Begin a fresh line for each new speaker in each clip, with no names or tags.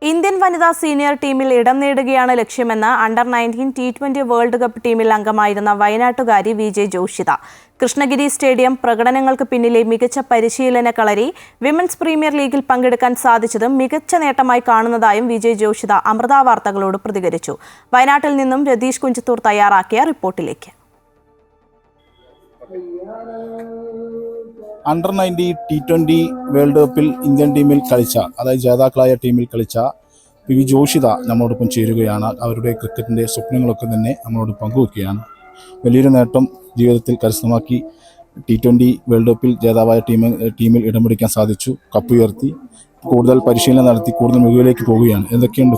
Indian വനിതാ senior ടീമിൽ ഇടം നേടുകയാണ് ലക്ഷ്യമെന്ന് അണ്ടർ-19 T20 വേൾഡ് കപ്പ് ടീമിൽ അംഗമായിരുന്ന വയനാട്ടുകാരി വിജയ് ജോഷിത. കൃഷ്ണഗിരി സ്റ്റേഡിയം പ്രകടനങ്ങൾക്ക് പിന്നിലെ മികച്ച പരിശീലന കളരി വിമൻസ് പ്രീമിയർ ലീഗിൽ പങ്കെടുക്കാൻ സാധിച്ചതും മികച്ച നേട്ടമായി കാണുന്നതായും വിജയ് ജോഷിത അമൃത വാർത്തകളോട് പ്രതികരിച്ചു. വയനാട്ടിൽ നിന്നും രതീഷ് കുഞ്ചത്തൂർ തയ്യാറാക്കിയ റിപ്പോർട്ടിലേക്ക്.
അണ്ടർ-19 T20 വേൾഡ് കപ്പിൽ ഇന്ത്യൻ ടീമിൽ കളിച്ച, അതായത് ജേതാക്കളായ ടീമിൽ കളിച്ച വിജയ് ജോഷിത നമ്മളോടൊപ്പം ചേരുകയാണ്. അവരുടെ ക്രിക്കറ്റിൻ്റെ സ്വപ്നങ്ങളൊക്കെ തന്നെ നമ്മളോട് പങ്കുവെക്കുകയാണ്. വലിയൊരു നേട്ടം ജീവിതത്തിൽ കരസ്ഥമാക്കി. T20 വേൾഡ് കപ്പിൽ ജേതാവായ ടീമിൽ ഇടം പിടിക്കാൻ സാധിച്ചു. കപ്പ് ഉയർത്തി, കൂടുതൽ പരിശീലനം നടത്തി, കൂടുതൽ മികവിലേക്ക് പോവുകയാണ്. എന്തൊക്കെയുണ്ട്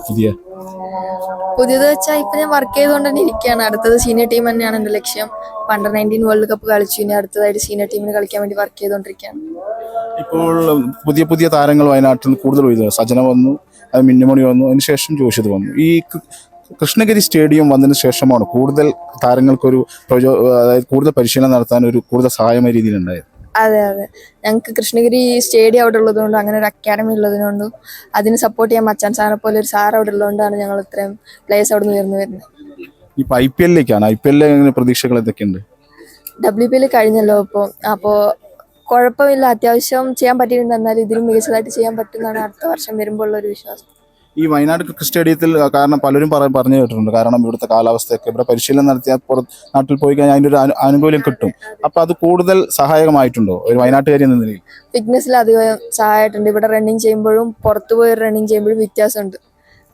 പുതിയത് വെച്ചാൽ ഇപ്പം ഞാൻ വർക്ക് ചെയ്തുകൊണ്ട് തന്നെ ഇരിക്കുകയാണ്. അടുത്തത് സീനിയർ ടീം തന്നെയാണ് എൻ്റെ ലക്ഷ്യം. അണ്ടർ-19 വേൾഡ് കപ്പ് കളിച്ചു, ഇനി അടുത്തതായിട്ട് സീനിയർ ടീമിന് കളിക്കാൻ വേണ്ടി വർക്ക് ചെയ്തുകൊണ്ടിരിക്കുകയാണ്.
ഇപ്പോൾ പുതിയ താരങ്ങൾ വയനാട്ടിൽ നിന്ന് കൂടുതൽ വരുന്നത്. സജന വന്നു, അത് മിന്നുമണി വന്നു, അതിനുശേഷം ജോഷിത് വന്നു. ഈ കൃഷ്ണഗിരി സ്റ്റേഡിയം വന്നതിന് ശേഷമാണ് കൂടുതൽ താരങ്ങൾക്കൊരു അതായത് കൂടുതൽ പരിശീലനം നടത്താൻ ഒരു കൂടുതൽ സഹായമായ രീതിയിലുണ്ടായത്.
അതെ, ഞങ്ങൾക്ക് കൃഷ്ണഗിരി സ്റ്റേഡിയം അവിടെ ഉള്ളതുകൊണ്ടും അങ്ങനെ ഒരു അക്കാഡമി ഉള്ളതുകൊണ്ടും അതിന് സപ്പോർട്ട് ചെയ്യാൻ മച്ചാൻ സാറെ പോലെ ഒരു സാർ അവിടെ ഉള്ളതുകൊണ്ടാണ് ഞങ്ങൾ ഇത്രയും പ്ലേയേഴ്സ് അവിടെ നിന്ന് ഉയർന്നു വരുന്നത്.
ഇപ്പം IPL പ്രതീക്ഷകൾ എന്തൊക്കെയുണ്ട്?
WPL കഴിഞ്ഞല്ലോ. അപ്പോൾ കുഴപ്പമില്ല, അത്യാവശ്യം ചെയ്യാൻ പറ്റിയിട്ടുണ്ട്. എന്നാലും ഇതിലും മികച്ചതായിട്ട് ചെയ്യാൻ പറ്റുന്നതാണ് അടുത്ത വർഷം വരുമ്പോൾ ഉള്ളൊരു വിശ്വാസം.
ഈ വയനാട് ക്രിക്കറ്റ് സ്റ്റേഡിയത്തിൽ കാരണം പലരും പറഞ്ഞു കേട്ടിട്ടുണ്ട്, കാരണം ഇവിടുത്തെ കാലാവസ്ഥയൊക്കെ, ഇവിടെ പരിശീലനം നടത്തിയാൽ നാട്ടിൽ പോയി കഴിഞ്ഞാൽ അതിൻ്റെ ഒരു ആനുകൂല്യം കിട്ടും. അപ്പം അത് കൂടുതൽ സഹായകമായിട്ടുണ്ടോ ഒരു വയനാട്ടുകാരി എന്ന നിലയിൽ?
ഫിറ്റ്നസ്സിൽ അധികം സഹായമായിട്ടുണ്ട്. ഇവിടെ റണ്ണിങ് ചെയ്യുമ്പോഴും പുറത്തു പോയി റണ്ണിങ് ചെയ്യുമ്പോഴും വ്യത്യാസമുണ്ട്.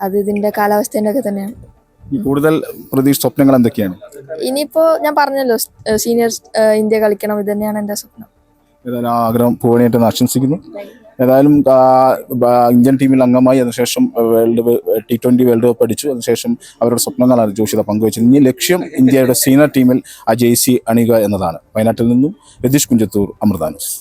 അത് ഇതിൻ്റെ കാലാവസ്ഥേൻ്റെ ഒക്കെ തന്നെയാണ്.
കൂടുതൽ സ്വപ്നങ്ങൾ എന്തൊക്കെയാണ്?
ഇനിയിപ്പോൾ ഞാൻ പറഞ്ഞല്ലോ, സീനിയർ ഇന്ത്യ കളിക്കണം, ഇത് തന്നെയാണ് എൻ്റെ സ്വപ്നം.
ഏതായാലും ആഗ്രഹം പൂർണ്ണമായിട്ട് ആശംസിക്കുന്നു. ഏതായാലും ഇന്ത്യൻ ടീമിൽ അംഗമായി, അതിനുശേഷം T20 വേൾഡ് കപ്പ് അടിച്ചു. അതിനുശേഷം അവരുടെ സ്വപ്നങ്ങളാണ് ജോഷിത പങ്കുവച്ചത്. ഇനി ലക്ഷ്യം ഇന്ത്യയുടെ സീനിയർ ടീമിൽ ആ ജേഴ്സി അണിയുക എന്നതാണ്. വയനാട്ടിൽ നിന്നും രതീഷ് കുഞ്ചത്തൂർ, അമൃത ന്യൂസ്.